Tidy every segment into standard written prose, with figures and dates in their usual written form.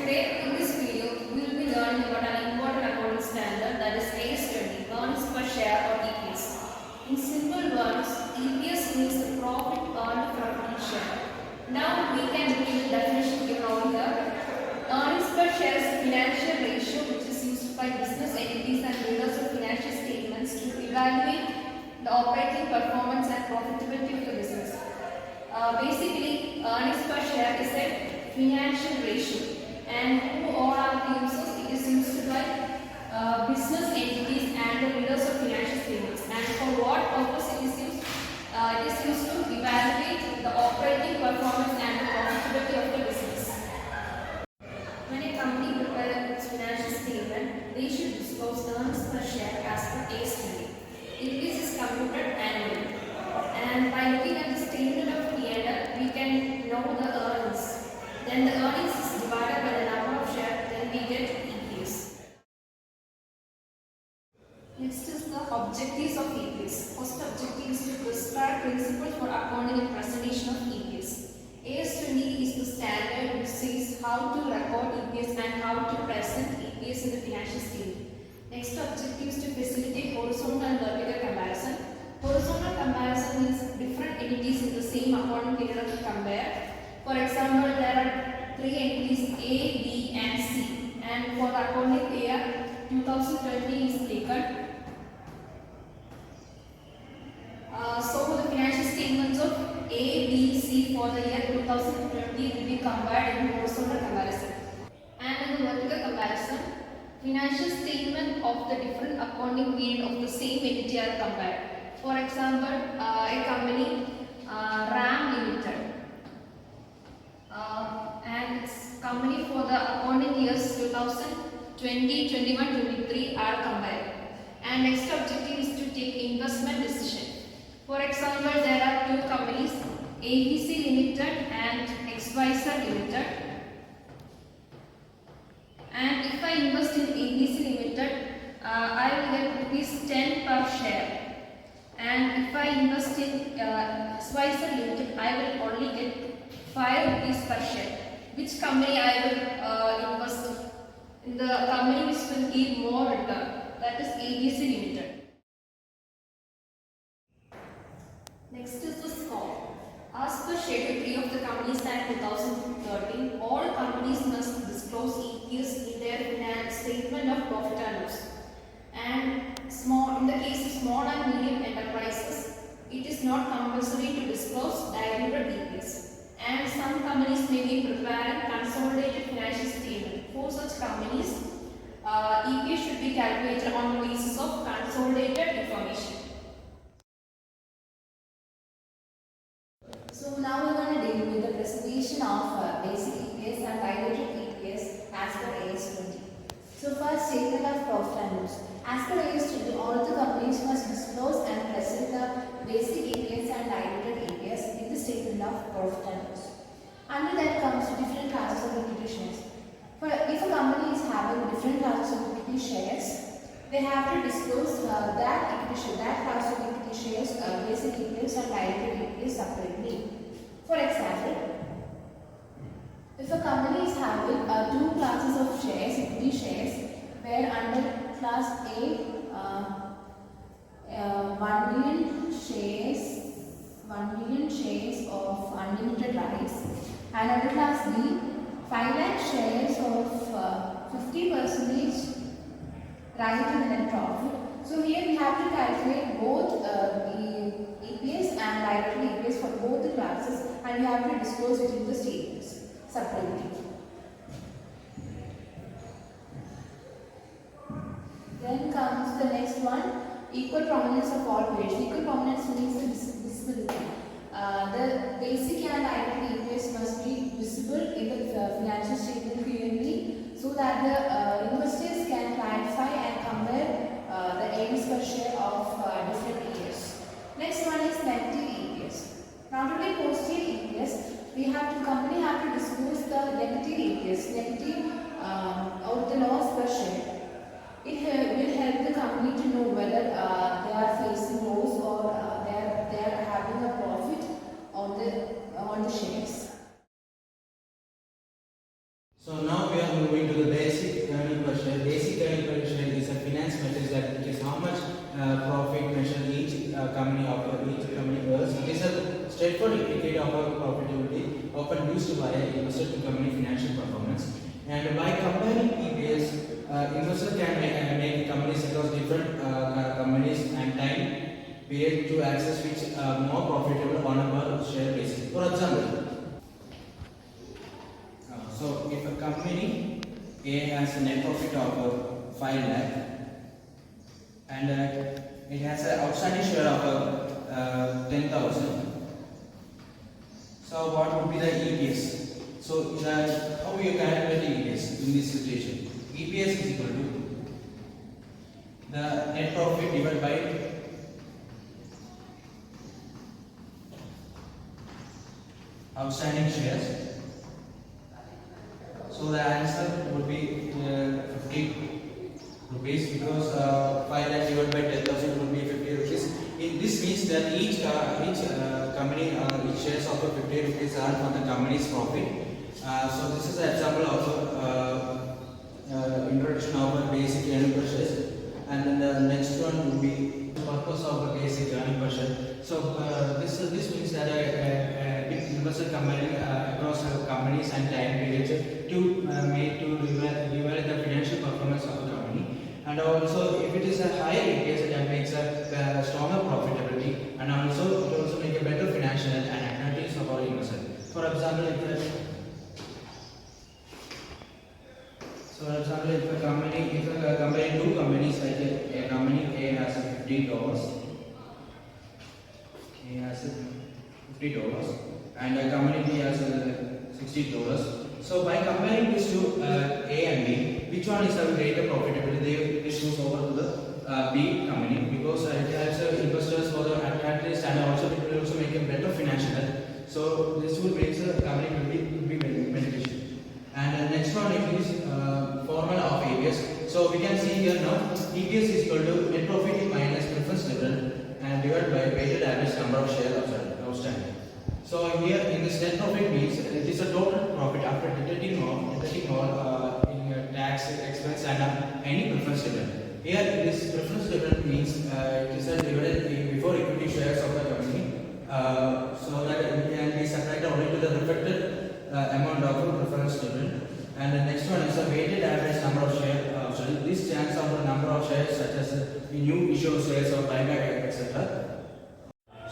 Today in this video we will be learning about an important accounting standard, that is AS20, earnings per share or EPS. In simple words, EPS means the profit earned from each share. Now we can look at the definition given over here. Earnings per share is a financial ratio which is used by business entities and readers of financial statements to evaluate the operating performance and profitability of the business. Basically, earnings per share is a financial ratio, and who all are the users? It is used by business entities and the readers of financial statements. And for what purpose it is used? It is used to evaluate the operating performance and the profitability of the business. When a company prepares its financial statement, they should disclose earnings per share as per AS20. EPS is computed annually, and by looking at the statement of P&L, we can know the earnings. Then the earnings is divided by the number of shares, then we get EPS. Next is the objectives of EPS. First objective is to prescribe principles for accounting and presentation of EPS. AS20 is the standard which says how to record EPS and how to present EPS in the financial statement. Next objective is to facilitate horizontal and vertical comparison. Horizontal comparison means different entities in the same accounting period to compare. For example, there are three entities A, B and C, and for the accounting year 2020 is taken. So the financial statements of A, B, C for the year 2020 will be compared in horizontal comparison. And in the vertical comparison, financial statement of the different accounting period of the same entity are compared. For example, a company RAM Limited and its company for the accounting years 2020, 21, 23 are compared. And next objective is to take investment decision. For example, there are two companies, ABC Limited and XYZ Limited. And if I invest in ABC Limited, I will get rupees 10 per share. And if I invest in XYZ Limited, I will only get 5 rupees per share. Which company I will invest in? The company which will give more return, that is ABC Limited. Next is the scope. As per Schedule 3 of the Companies Act 2013, all companies must disclose EPS in their statement of profit and loss. And in the case of small and medium enterprises, it is not compulsory to disclose diluted EPS. And some companies may be preparing consolidated financial statement. For such companies, EPS should be calculated on the basis of consolidated information. So now we are going to deal with the presentation of basic EPS and diluted EPS as per AS20. So first, statement of profit and loss. As per AS20, all the companies must disclose and present the basic EPS and diluted EPS in the statement of profit and loss. Under that comes different classes of equity shares. If a company is having different classes of equity shares, they have to disclose that class of equity shares, basic EPS and diluted EPS separately. For example, if a company is having two classes of shares, equity shares, where under class A, 1 million shares of unlimited rights, and under class B, 5 lakh shares of 50% right to the net profit. So here we have to calculate both the EPS and diluted EPS for both the classes, and we have to disclose it in the statements separately. Then comes the next one, equal prominence of all periods. Equal prominence means the visibility. The basic and diluted EPS must be visible in the financial statement clearly, so that the investors can clarify and compare the earnings per share of different years. Next one is negative EPS. Not only positive EPS, company have to disclose the negative EPS, negative or the loss per share. It will help the company to know whether they are facing loss or they are having a profit on the shares. So now we are moving used by investor to company financial performance. And by comparing EPS, investor can make companies across different companies and time period to access which are more profitable on a per share basis. For example, so if a company A has a net profit of 5 lakh and it has an outstanding share of 10,000. So what would be the EPS? So how you calculate the EPS in this situation? EPS is equal to the net profit divided by outstanding shares. So the answer would be 50 rupees because 5 lakh divided by 10,000 would be 50 rupees. This means that each company, each shares of 50 rupees are from the company's profit. So this is an example of introduction of a basic earning per share, and then the next one would be the purpose of a basic earning per share. So this means that a big investor company across companies and time periods to evaluate the financial performance of the company, and also if it is a higher EPS that makes a stronger profitability, and also it also make a better financial and activities of our investor. For example, if a company, two companies, like a company A has $50, and a company B has $60. So by comparing these two A and B, which one is a greater profitability? They choose over to the B company because it has investors for the advantage, and also it will also make a better financial health. So this will make the company will be beneficial. And the next one is formula of EPS. So we can see here now EPS is equal to net profit minus preference dividend and divided by weighted average number of shares outstanding. So here in this net profit means it is a total profit after deducting all in tax expense and any preference dividend. Here this preference dividend means it is a dividend before equity shares of the company, so that it can be separated only to the reflected amount of preference dividend. And the next one is a weighted average number of shares. This stands for the number of shares such as new issue shares or buyback, etc.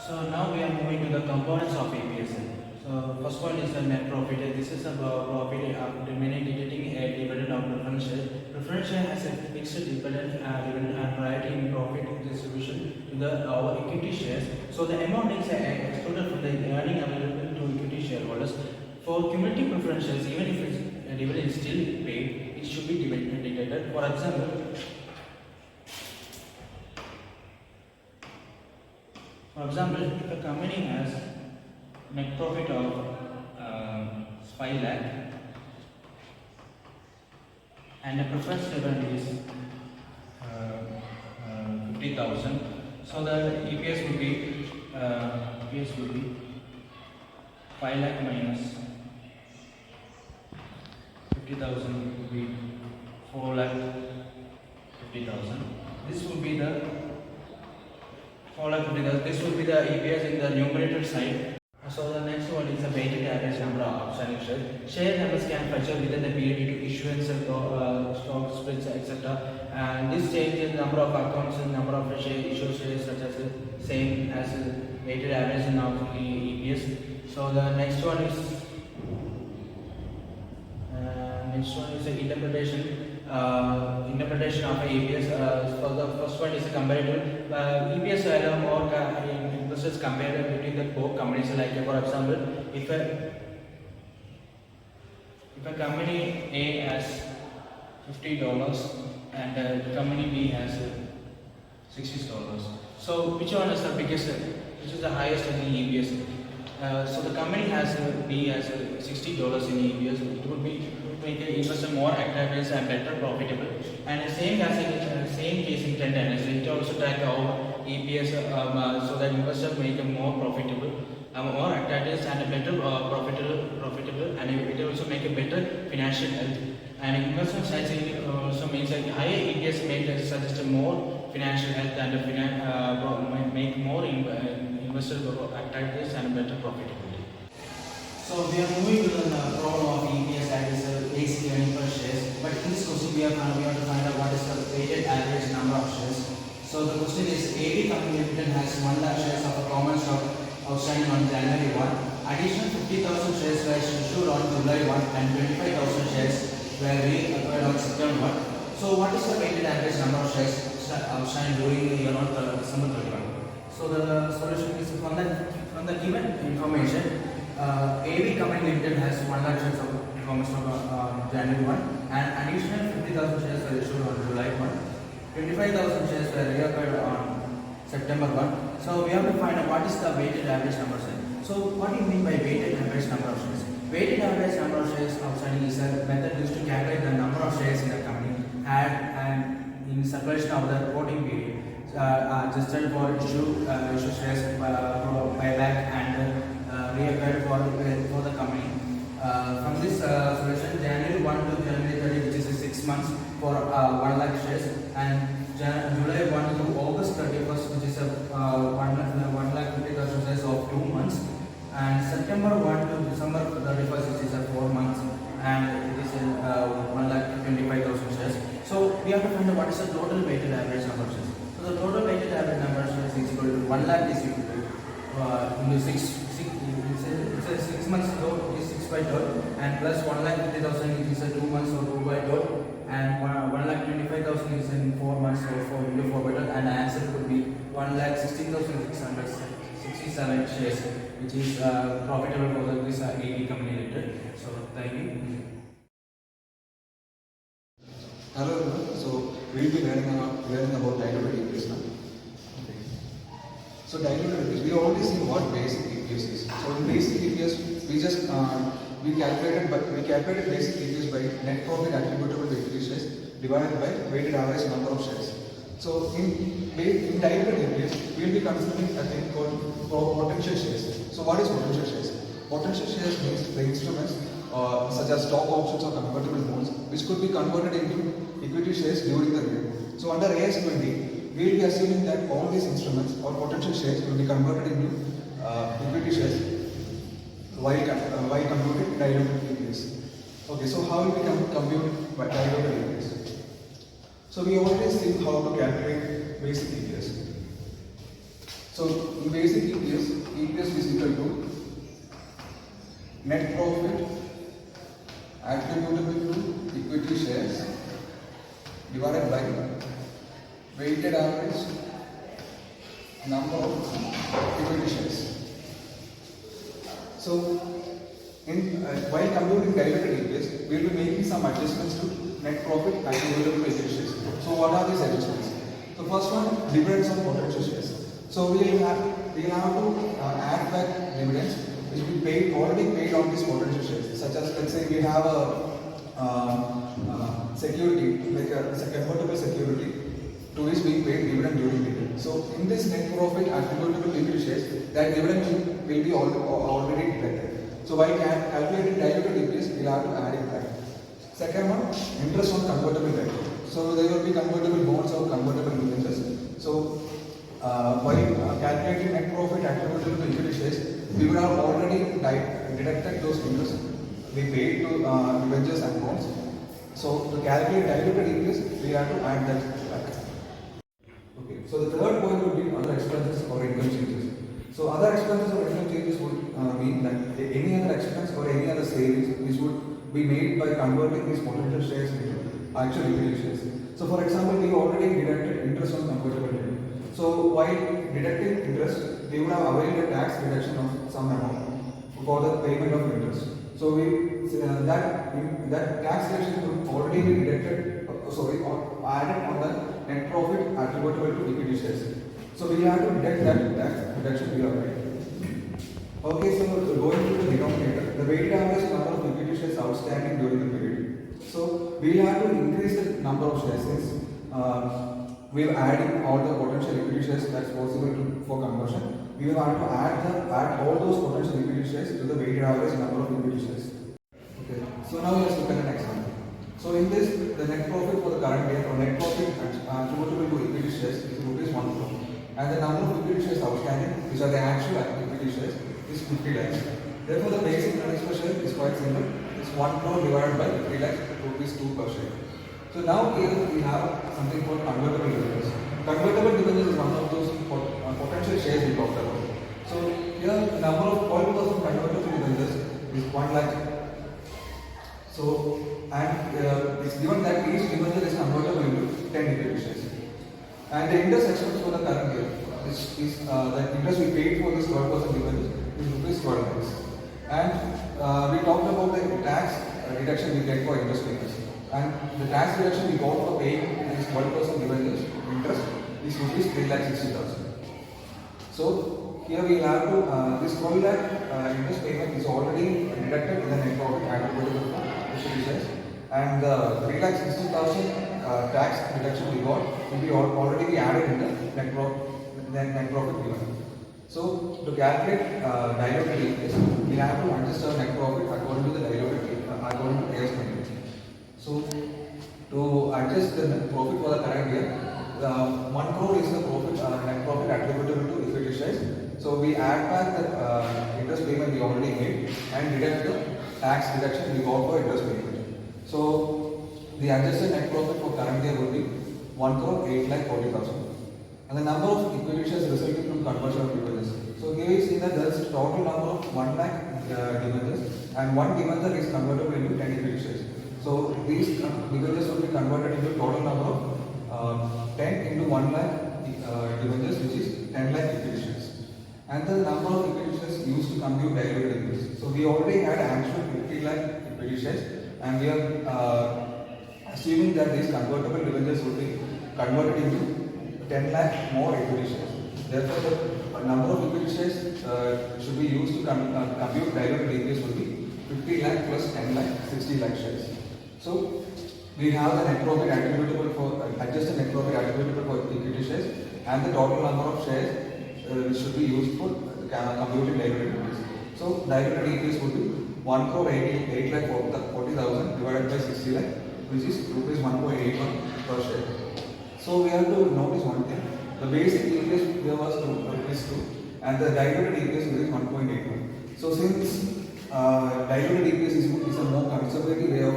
So now we are moving to the components of EPS. So first one is the net profit. This is a profit after deducting a dividend of preference share. Preference share has a fixed dividend and priority in profit distribution to the our equity shares. So the amount is excluded from the earning available to equity shareholders. For cumulative preference shares, even if it's a dividend is still paid, it should be deducted. For example, if a company has net profit of 5 lakh and the preference dividend is 50,000, so the EPS would be 5 lakh minus 50,000 would be 4 lakh 50,000. This would be the 4 lakh 50,000. This would be the EPS in the numerator side. So the next one is the weighted average number of outstanding shares. Share numbers can fluctuate within the period due to issuance of stock splits, etc. And this changes the number of accounts and number of issued shares such as same as weighted average in our EPS. So the next one is the interpretation of EPS. So the first one is a comparative. EPS value more investors compare between the both companies. Like for example, if a company A has $50 and company B has $60, so which one is the biggest? Which is the highest in the EPS? So the company has B has $60 in EPS. It would make the investor more attractive and better profitable. And the same case in trend analysis. It also track our EPS so that investors make them more profitable, more attractive and a better profitable, and it also make a better financial health. And investment strategy also means that higher EPS may suggest more financial health and make more investor attractive and better profitability. So we are moving to the problem of EPS, that is basic earning per shares. But in this question we have to find out what is the weighted average number of shares. So the question is, AB Company Limited has 1 lakh shares of a common stock outstanding on January 1. Additional 50,000 shares were issued on July 1 and 25,000 shares were reacquired on September 1. So what is the weighted average number of shares outstanding during the year on December 31? So the solution is from the given information. AB Company Limited has 1 lakh shares of common stock on January 1 and additional 50,000 shares were issued on July 1. 25,000 shares were reacquired on September 1. So we have to find out what is the weighted average number of shares. So what do you mean by weighted average number of shares? Weighted average number of shares outstanding is a method used to calculate the number of shares in the company had and in circulation of the reporting period, adjusted for issue shares buyback and reacquired for the company. From this solution, January 1 to January 30, which is 6 months for 1 lakh shares, and July 1 to August 31st, which is 1 lakh 50,000 shares of 2 months, and September 1 to December 31st, which is 4 months, and it is 1 lakh 25,000 shares. So we have to find out what is the total weighted average number of shares. So the total weighted average number of shares is equal to 1 lakh is equal to into 6 months, so it is 6 by 12, and plus 1 lakh 50,000 is 2 months, so 2 by 12, and 1 lakh 25,000 is in 4 months, so 4 into 4 by 12, and the answer could be 1 lakh 16,667 shares, which is profitable for this AB Company Limited. So thank you. Hello everyone. So we will be learning about diluted EPS now. Okay. So diluted EPS, we already seen what basic EPS is. So in basic EPS, we just we calculated basic EPS by net profit attributable to equity shares divided by weighted average number of shares. So in diluted EPS, we will be considering a thing called potential shares. So what is potential shares? Potential shares means the instruments such as stock options or convertible bonds, which could be converted into equity shares during the year. So under AS20, we will be assuming that all these instruments or potential shares will be converted into equity shares while computing diluted EPS. Okay, so how will we compute diluted EPS? So we already seen how to calculate basic EPS. So in basic EPS is equal to net profit attributable to equity shares divided by weighted average number of equity shares. So while computing diluted EPS, we will be making some adjustments to net profit attributable to equity shares. So what are these adjustments? The first one, dividends on potential shares. So we will have to add back dividends which we already paid on these potential shares. Such as, let's say we have a security, like a convertible security, to which we paid dividend during the year. So in this net profit attributable to equity shares, that dividend will be already deducted. So by calculating diluted EPS, we have to add it back. Second one, interest on convertible debt. So there will be convertible bonds or convertible debentures. So by calculating net profit attributable to equity shares, we would have already deducted those interest we paid to debentures and bonds. So to calculate diluted EPS, we have to add that back. Okay. So the third point would be other expenses or income changes. So other expenses or income changes would mean that any other expense or any other savings which would be made by converting these potential shares into actual equity shares. So for example, we already deducted interest on convertible debt. So while deducting interest, we would have availed a tax reduction of some amount for the payment of interest. So that tax reduction would already be deducted, or added on the net profit attributable to equity shares. So we have to deduct that tax reduction we have made. Okay, so going to the denominator, the weighted average number of equity shares outstanding during the period. So we will have to increase the number of shares since we are adding all the potential equity shares that's possible for conversion. We will have to add all those potential equity shares to the weighted average number of equity shares. Okay, so now let's look at an example. So in this, the net profit for the current year or net profit attributable to equity shares is rupees 1 crore, and the number of equity shares outstanding, which are the actual equity shares, is 50 lakhs. Therefore, the basic earnings per share is quite simple. It's 1 crore divided by 3 lakh rupees 2 per share. So now here we have something called convertible debentures. Convertible debentures is one of those potential shares we talked about. So here the number of 12% convertible debentures is 1 lakh. So and it's given that each debenture is convertible into 10 equity shares. And the interest expense for the current year is the interest we paid for this 12% debentures is rupees 12 lakhs. And we talked about the tax deduction we get for interest payments. And the tax deduction we got for paying this 12% debentures interest is rupees 3,60,000. So here we have to this 12 lakh interest payment is already deducted in the net profit attributable to equity shares, and the 3,60,000 tax deduction we got will be already be added in the net profit given. So to calculate diluted EPS, we have to adjust our net profit according to the diluted according to AS 20. So to adjust the net profit for the current year, 1 crore is the net profit attributable to equity shares. So we add back the interest payment we already made and deduct the tax deduction we got for interest payment. So the adjusted net profit for current year would be 1 crore 8,40,000. And the number of equity shares resulting from conversion of debentures. So here you see that there is total number of 1 lakh debentures, and one debenture is convertible into 10 equity shares. So these debentures will be converted into total number of 10 into 1 lakh debentures, which is 10 lakh equity shares. And the number of equity shares used to compute diluted EPS. So we already had actual 50 lakh equity shares, and we are assuming that these convertible debentures will be converted into 10 lakh more equity shares. Therefore, the number of equity shares should be used to compute diluted EPS will be 50 lakh plus 10 lakh, 60 lakh shares. So we have the net profit attributable for adjusted net profit attributable for equity shares, and the total number of shares which should be used for computing diluted EPS. So diluted EPS would be 1 crore 8 lakh 40,000 divided by 60 lakh, which is rupees 1.81 per share. So we have to notice one thing: the basic EPS here was rupees 2, and the diluted EPS is 1.81. So since diluted EPS is a more conservative way of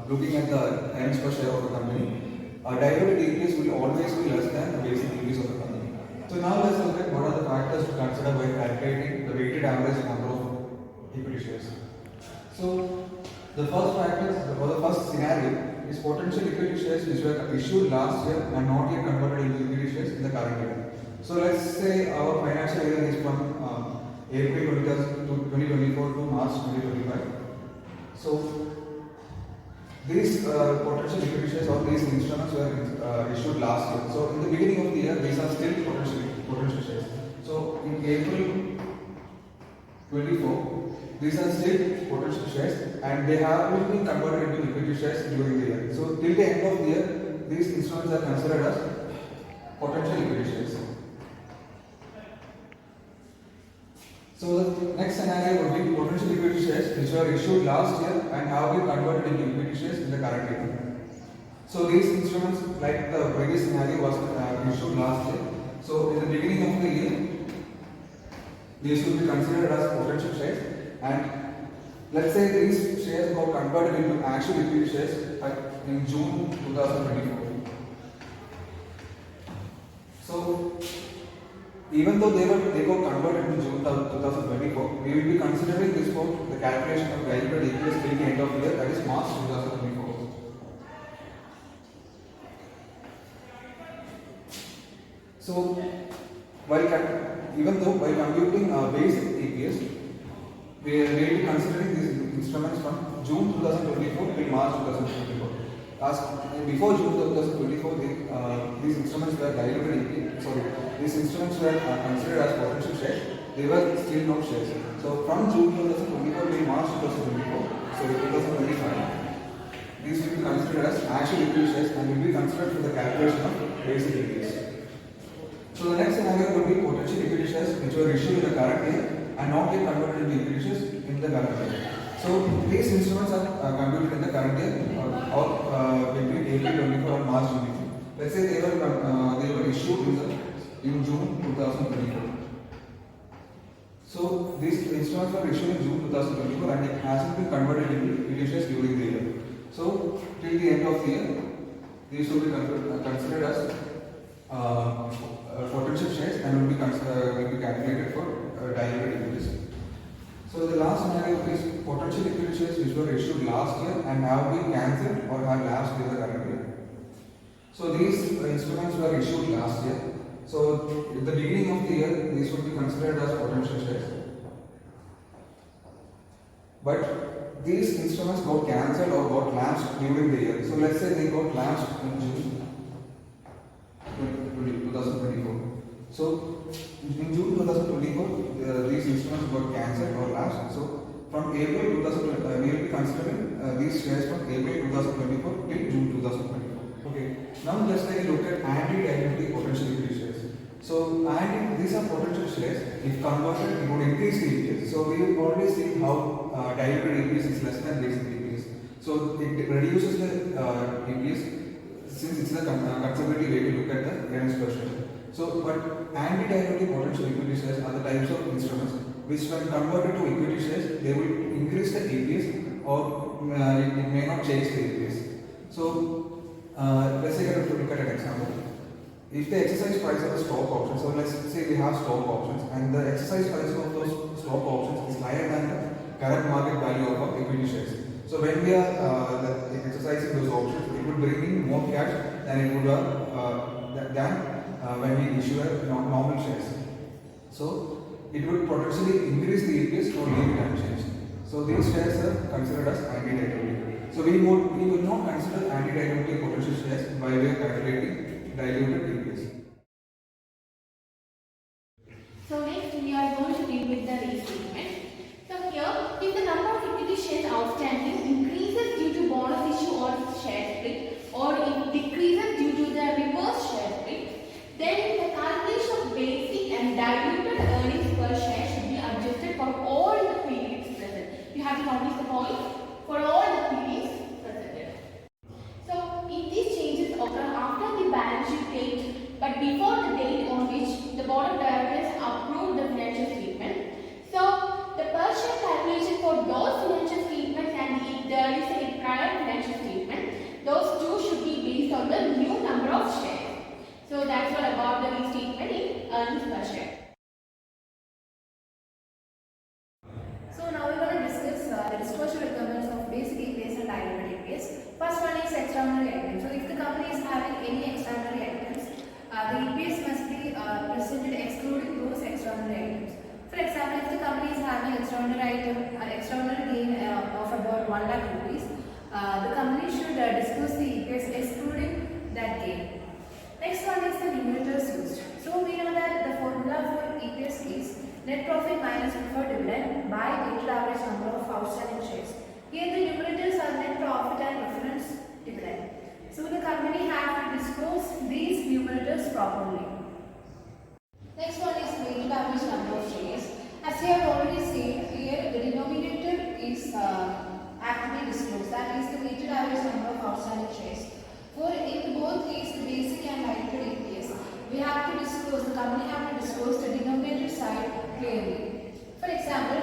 looking at the earnings per share of the company, diluted EPS will always be less than the basic EPS of the company. So now let's look at what are the factors to consider by calculating the weighted average number of equity shares. So the first factor or the first scenario is potential equity shares which were issued last year and not yet converted into equity shares in the current year. So let's say our financial year is from April 2024 to March 2025. So these potential equity shares or these instruments were issued last year. So in the beginning of the year, these are still potential shares. So in April 24, these are still potential shares, and they have been converted into equity shares during the year. So till the end of the year, these instruments are considered as potential equity shares. So the next scenario would be potential equity shares which were issued last year and have been converted into equity shares in the current year. So these instruments, like the previous scenario, was issued last year. So in the beginning of the year, these will be considered as potential shares. And let's say these shares got converted into actual equity shares in June 2024. So even though they got converted in June 2024, we will be considering this for the calculation of diluted EPS till the end of the year, that is March 2024. So even though by computing basic EPS, we will be considering these instruments from June 2024 till March 2024. Before June 2024, these instruments were these instruments were considered as potential shares. They were still not shares. So from June 2024 till March 2024, so 2025, these will be considered as actual equity shares and will be considered for the calculation of basic EPS. So the next scenario would be potential equity shares which were issued in the current year and not yet converted into equity shares in the current year. So these instruments are computed in the current year or between April 24 and March 24. Let's say they were issued in June 2024. So these instruments were issued in June 2024 and it hasn't been converted into equity shares during the year. So till the end of the year, these will be considered as potential shares and will be calculated for diluted equities. So the last scenario is potential equity shares which were issued last year and have been cancelled or have lapsed in the current year. So these instruments were issued last year. So at the beginning of the year, these would be considered as potential shares. But these instruments got cancelled or got lapsed during the year. So let's say they got lapsed in June 2024. So in June 2024, these instruments got cancelled or lapsed. So from April 2020, we will be considering these shares from April 2024 till June 2024. Okay. Now let's take a look at anti-dilutive potential equity shares. So these are potential shares. If converted, it would increase the EPS. So we have already seen how diluted EPS is less than basic EPS. So it reduces the EPS since it's a conservative way to look at the earnings per share. So, but anti-dilutive potential equity shares are the types of instruments which, when converted to equity shares, they will increase the EPS or it may not change the EPS. So, let's take a look at an example. If the exercise price of the stock options, so let's say we have stock options and the exercise price of those stock options is higher than the current market value of our equity shares. So when we are exercising those options, it would bring in more cash than it would when we issue a normal shares. So it would potentially increase the EPS or leave it unchanged. So these shares are considered as anti-dilutive. So we will not consider anti-dilutive potential shares by way of calculating diluted EPS. So next we are going to deal with the restatement. So here, if the number of equity shares outstanding increases due to bonus issue or share split, or it decreases due to the reverse share split, then the calculation of basic and diluted earnings per share should be adjusted for all the periods present. You have to notice the point, for all the periods presented. So if these changes occur after the balance sheet date but before the date on which the board of directors approved the financial statement, so the per share calculation for those financial statements, and if there is a prior financial statement, those two should be based on the new number of shares. So that's all about the restatement in earnings per share. So now we're going to discuss the disclosure requirements of basic EPS and diluted EPS. First one is extraordinary items. So if the company is having any extraordinary items, the EPS must be presented excluding those extraordinary items. For example, if the company is having extraordinary item, extraordinary gain of about 1 lakh rupees, the company should disclose the EPS excluding that gain. Next one is the numerators used. So we know that the formula for EPS is net profit minus preferred dividend by weighted average number of outstanding shares. Here the numerators are net profit and reference dividend. So the company has to disclose these numerators properly. Next one is weighted average number of shares. As we have already said, here the denominator is have to be disclosed. That is the weighted average number of outstanding shares. For in both case, the basic and diluted EPS, we have to disclose, the company have to disclose the denominator side clearly. For example,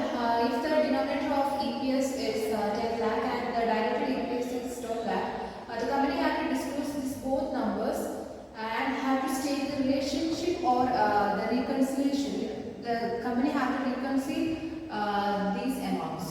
if the denominator of EPS is 10 lakh and the diluted EPS is 12 lakh, the company have to disclose these both numbers and have to state the relationship or the reconciliation. The company have to reconcile these amounts.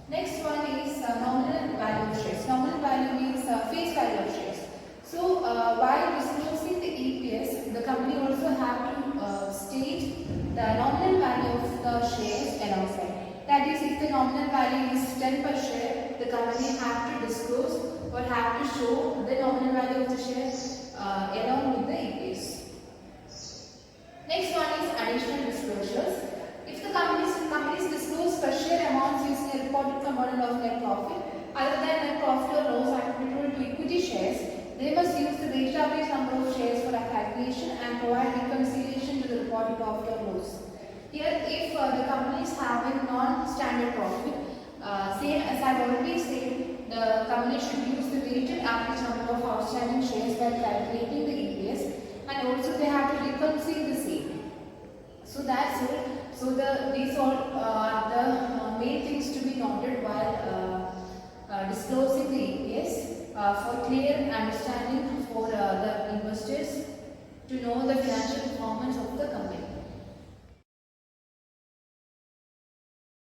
Next one is nominal value of shares. Nominal value means face value of shares. So while disclosing the EPS, the company also have to state the nominal value of the shares alongside. That is, if the nominal value is 10 per share, the company have to disclose or have to show the nominal value of the shares along with the EPS. Next one is additional disclosures. If the companies disclose per share amounts using a reported component of net profit other than net profit or loss attributable to equity shares, they must use the weighted average number of shares for a calculation and provide reconciliation to the reported profit or loss. Here, if the company is having non-standard profit, same as I have already said, the company should use the weighted average number of outstanding shares while calculating the EPS, and also they have to reconcile the same. So that's it. So these To know